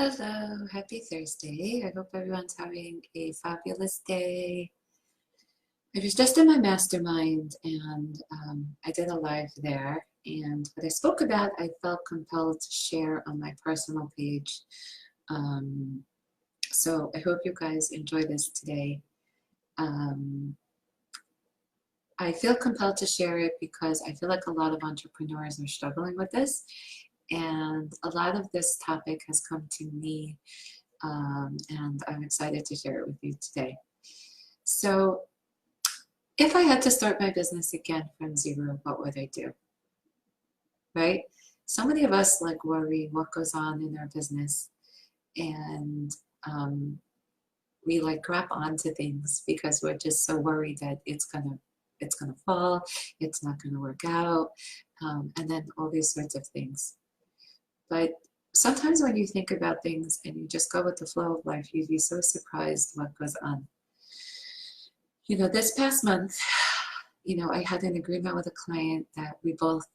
Hello, happy Thursday. I hope everyone's having a fabulous day. I was just in my mastermind and I did a live there. And what I spoke about, I felt compelled to share on my personal page. Um, so I hope you guys enjoy this today. I feel compelled to share it because I feel like a lot of entrepreneurs are struggling with this. And a lot of this topic has come to me, and I'm excited to share it with you today. So, if I had to start my business again from zero, what would I do? Right? So many of us like worry what goes on in our business, and we like grab onto things because we're just so worried that it's gonna fall, it's not gonna work out, and then all these sorts of things. But sometimes when you think about things and you just go with the flow of life, you'd be so surprised what goes on. This past month, I had an agreement with a client that we both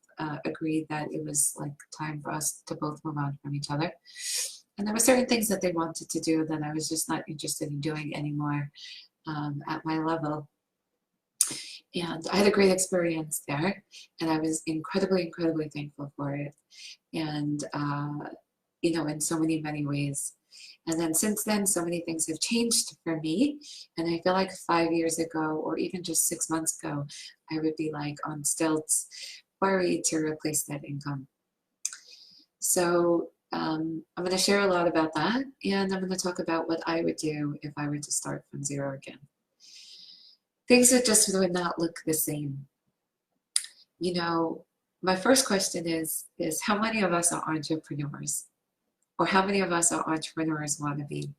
agreed that it was like time for us to both move on from each other. And there were certain things that they wanted to do that I was just not interested in doing anymore at my level. And I had a great experience there, and I was incredibly, incredibly thankful for it. And, in so many, many ways. And then since then, so many things have changed for me. And I feel like 5 years ago, or even just 6 months ago, I would be like on stilts, worried to replace that income. So I'm going to share a lot about that. And I'm going to talk about what I would do if I were to start from zero again. Things that just would not look the same. My first question is how many of us are entrepreneurs? Or how many of us are entrepreneurs want to be?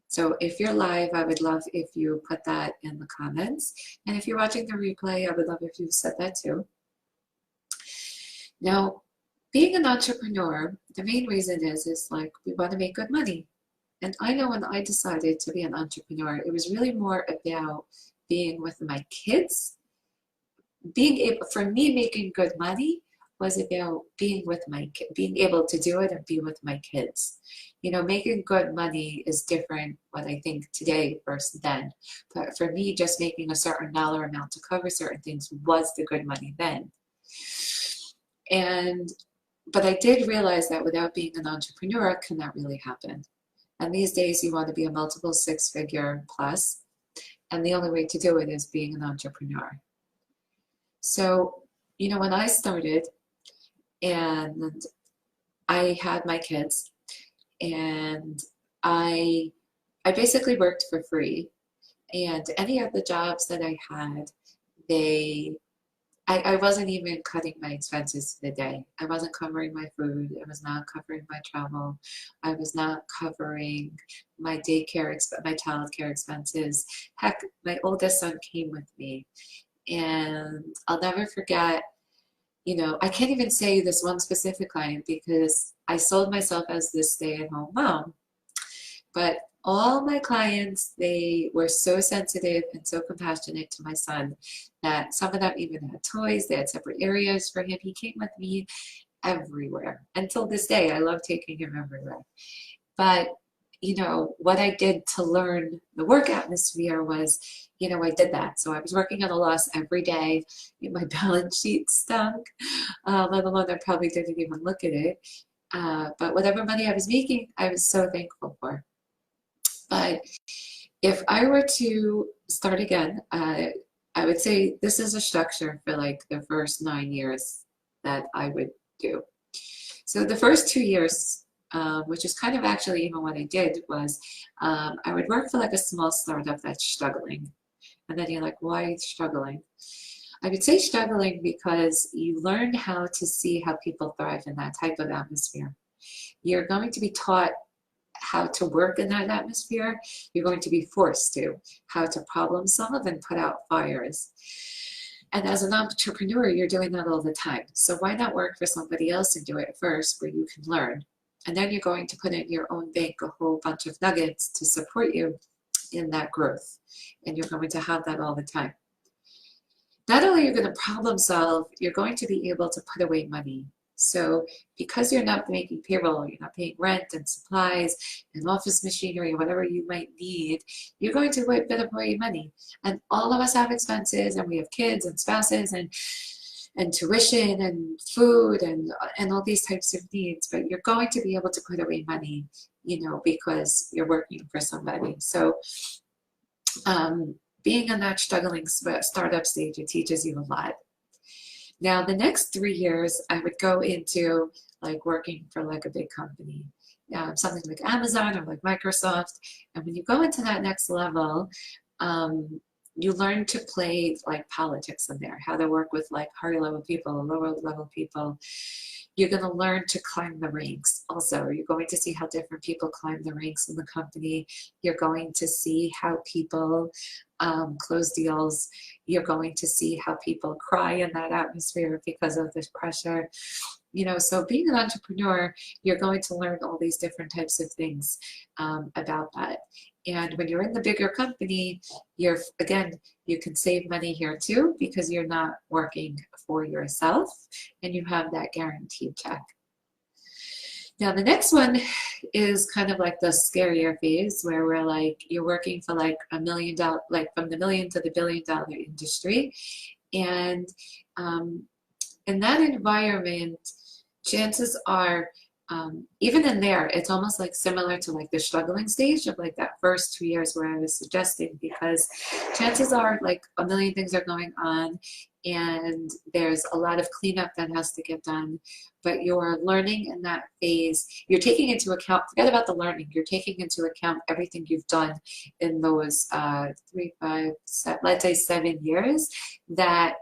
So if you're live, I would love if you put that in the comments. And if you're watching the replay, I would love if you said that too. Now, being an entrepreneur, the main reason is like we want to make good money. And I know when I decided to be an entrepreneur, it was really more about being with my kids. For me, making good money was about being able to do it and be with my kids. Making good money is different what I think today versus then. But for me, just making a certain dollar amount to cover certain things was the good money then. But I did realize that without being an entrepreneur, it cannot really happen. And these days, you want to be a multiple six-figure plus, and the only way to do it is being an entrepreneur. So, when I started, and I had my kids, and I basically worked for free. And any of the jobs that I had, I wasn't even cutting my expenses for the day. I wasn't covering my food. I was not covering my travel. I was not covering my daycare, my childcare expenses. Heck, my oldest son came with me. And I'll never forget, I can't even say this one specific client because I sold myself as this stay-at-home mom. But all my clients, they were so sensitive and so compassionate to my son that some of them even had toys. They had separate areas for him. He came with me everywhere. Until this day, I love taking him everywhere. But what I did to learn the work atmosphere was, I did that. So I was working at a loss every day. My balance sheet stunk, let alone I probably didn't even look at it. But whatever money I was making, I was so thankful for. But if I were to start again, I would say this is a structure for like the first 9 years that I would do. So the first 2 years, which is kind of actually even what I did, was I would work for like a small startup that's struggling. And then you're like, why struggling? I would say struggling because you learn how to see how people thrive in that type of atmosphere. You're going to be taught how to work in that atmosphere. You're going to be forced to how to problem solve and put out fires. And as an entrepreneur, you're doing that all the time. So why not work for somebody else and do it first where you can learn? And then you're going to put in your own bank a whole bunch of nuggets to support you in that growth. And you're going to have that all the time. Not only are you going to problem solve, you're going to be able to put away money. So because you're not making payroll, you're not paying rent and supplies and office machinery, whatever you might need, you're going to a bit of more money. And all of us have expenses, and we have kids and spouses and tuition and food and all these types of needs, but you're going to be able to put away money, you know, because you're working for somebody. So being in that struggling startup stage, it teaches you a lot. Now, the next 3 years, I would go into like working for like a big company, something like Amazon or like Microsoft. And when you go into that next level, you learn to play like politics in there, how to work with like higher level people, lower level people. You're going to learn to climb the ranks. Also, you're going to see how different people climb the ranks in the company. You're going to see how people close deals. You're going to see how people cry in that atmosphere because of this pressure. You know, so being an entrepreneur, you're going to learn all these different types of things about that. And when you're in the bigger company, again, you can save money here too, because you're not working for yourself and you have that guaranteed check. Now, the next one is kind of like the scarier phase, where we're like, you're working for like $1 million, like from the $1 million to the $1 billion industry. And in that environment, chances are, even in there, it's almost like similar to like the struggling stage of like that first 2 years where I was suggesting, because chances are like a million things are going on and there's a lot of cleanup that has to get done, but you're learning in that phase. You're taking into account, forget about the learning, you're taking into account everything you've done in those 3, 5, 7, let's say 7 years that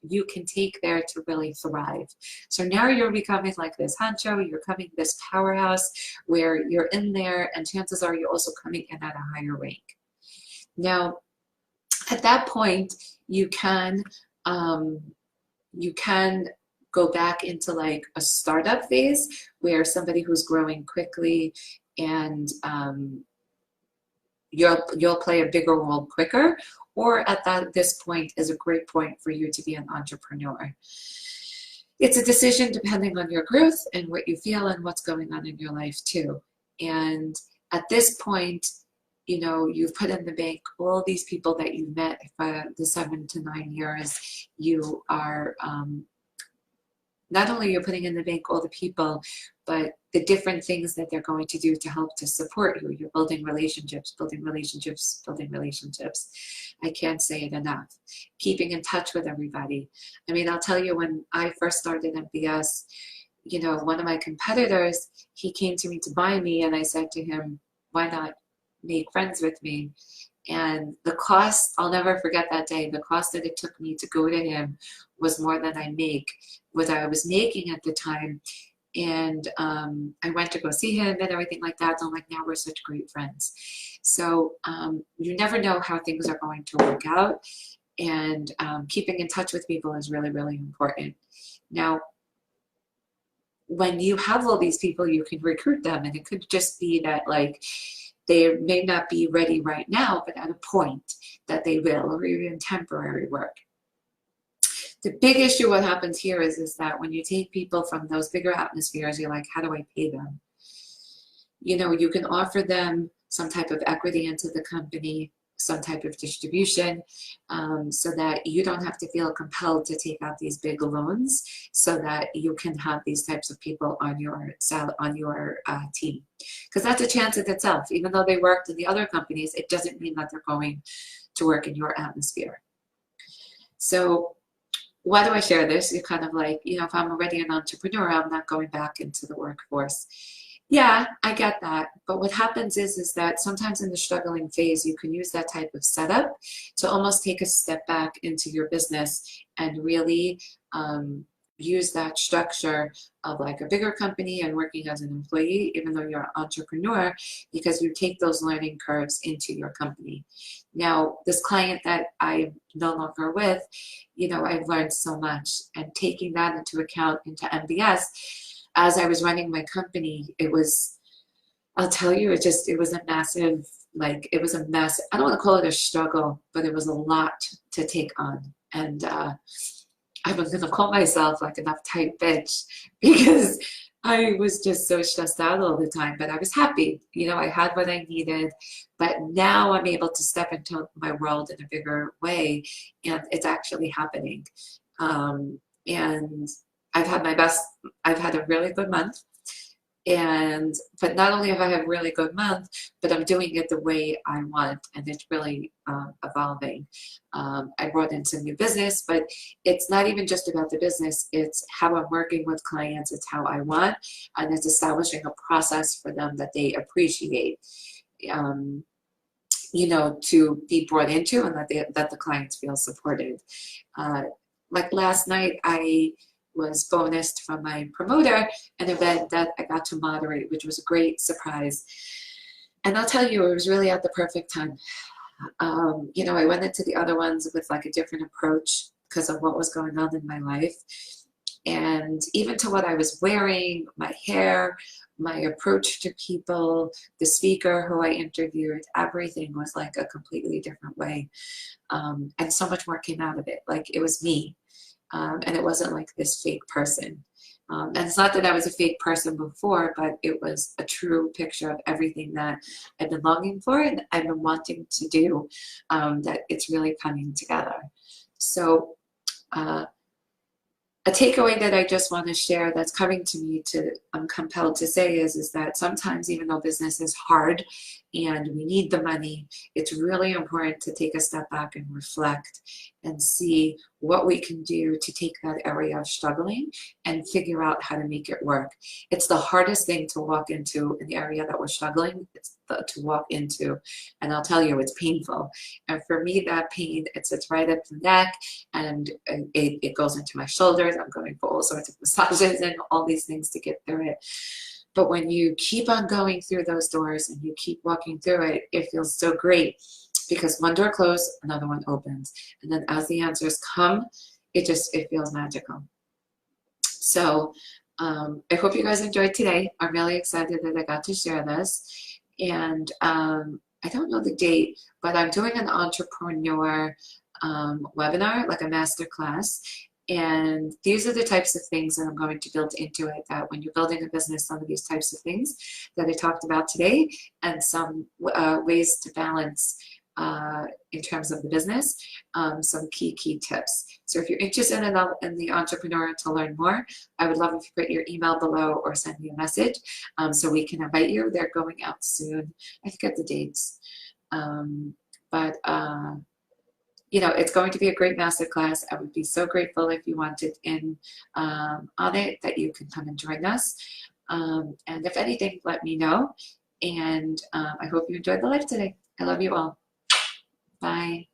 you can take there to really thrive. So now you're becoming like this honcho, you're becoming this powerhouse where you're in there, and chances are you're also coming in at a higher rank. Now, at that point, you can go back into like a startup phase where somebody who's growing quickly, and you'll play a bigger role quicker, or at this point is a great point for you to be an entrepreneur. It's a decision depending on your growth and what you feel and what's going on in your life too. And at this point, you know, you've put in the bank all these people that you met for the 7 to 9 years. You are, not only you're putting in the bank all the people, but the different things that they're going to do to help to support you. You're building relationships, building relationships, building relationships. I can't say it enough. Keeping in touch with everybody. I mean, I'll tell you, when I first started MBS, you know, one of my competitors, he came to me to buy me, and I said to him, why not make friends with me? And the cost, I'll never forget that day, the cost that it took me to go to him was more than what I was making at the time. And I went to go see him and everything like that. So I'm like, now we're such great friends. So you never know how things are going to work out. And keeping in touch with people is really, really important. Now, when you have all these people, you can recruit them. And it could just be that, like, they may not be ready right now, but at a point that they will, or even temporary work. The big issue, what happens here is that when you take people from those bigger atmospheres, you're like, how do I pay them? You know, you can offer them some type of equity into the company, some type of distribution, so that you don't have to feel compelled to take out these big loans, so that you can have these types of people on your team. Because that's a chance in itself. Even though they worked in the other companies, it doesn't mean that they're going to work in your atmosphere. So why do I share this? You're kind of like, you know, if I'm already an entrepreneur, I'm not going back into the workforce. Yeah, I get that. But what happens is that sometimes in the struggling phase, you can use that type of setup to almost take a step back into your business and really use that structure of like a bigger company and working as an employee, even though you're an entrepreneur, because you take those learning curves into your company. Now, this client that I'm no longer with, you know, I've learned so much, and taking that into account into MBS, as I was running my company, it was, I'll tell you, it was a massive, like, it was a mess. I don't want to call it a struggle, but it was a lot to take on. And I'm gonna call myself like an uptight bitch because I was just so stressed out all the time, but I was happy. You know, I had what I needed, but now I'm able to step into my world in a bigger way, and it's actually happening. And I've had my best, I've had a really good month. And but not only have I had a really good month, but I'm doing it the way I want, and it's really evolving. I brought in some new business, but it's not even just about the business. It's how I'm working with clients. It's how I want, and it's establishing a process for them that they appreciate. Um, you know, to be brought into, and that the clients feel supported. Uh, like last night, I was bonused from my promoter an event that I got to moderate, which was a great surprise. And I'll tell you, it was really at the perfect time. You know, I went into the other ones with like a different approach because of what was going on in my life. And even to what I was wearing, my hair, my approach to people, the speaker who I interviewed, everything was like a completely different way. And so much more came out of it. Like it was me. And it wasn't like this fake person. And it's not that I was a fake person before, but it was a true picture of everything that I've been longing for and I've been wanting to do, that it's really coming together. So a takeaway that I just want to share that's coming to me I'm compelled to say is that sometimes even though business is hard and we need the money, it's really important to take a step back and reflect and see what we can do to take that area of struggling and figure out how to make it work. It's the hardest thing to walk into in the area that we're struggling. To walk into, and I'll tell you, it's painful. And for me, that pain, it sits right up the neck, and it goes into my shoulders. I'm going for all sorts of massages and all these things to get through it. But when you keep on going through those doors and you keep walking through it, it feels so great because one door closed, another one opens. And then as the answers come, it feels magical. So I hope you guys enjoyed today. I'm really excited that I got to share this. And I don't know the date, but I'm doing an entrepreneur webinar, like a master class. And these are the types of things that I'm going to build into it, that when you're building a business, some of these types of things that I talked about today, and some ways to balance in terms of the business, some key tips. So if you're interested in the entrepreneur to learn more, I would love if you put your email below or send me a message so we can invite you. They're going out soon. I forget the dates. But you know, it's going to be a great masterclass. I would be so grateful if you wanted in on it, that you can come and join us. And if anything, let me know. And I hope you enjoyed the live today. I love you all. Bye.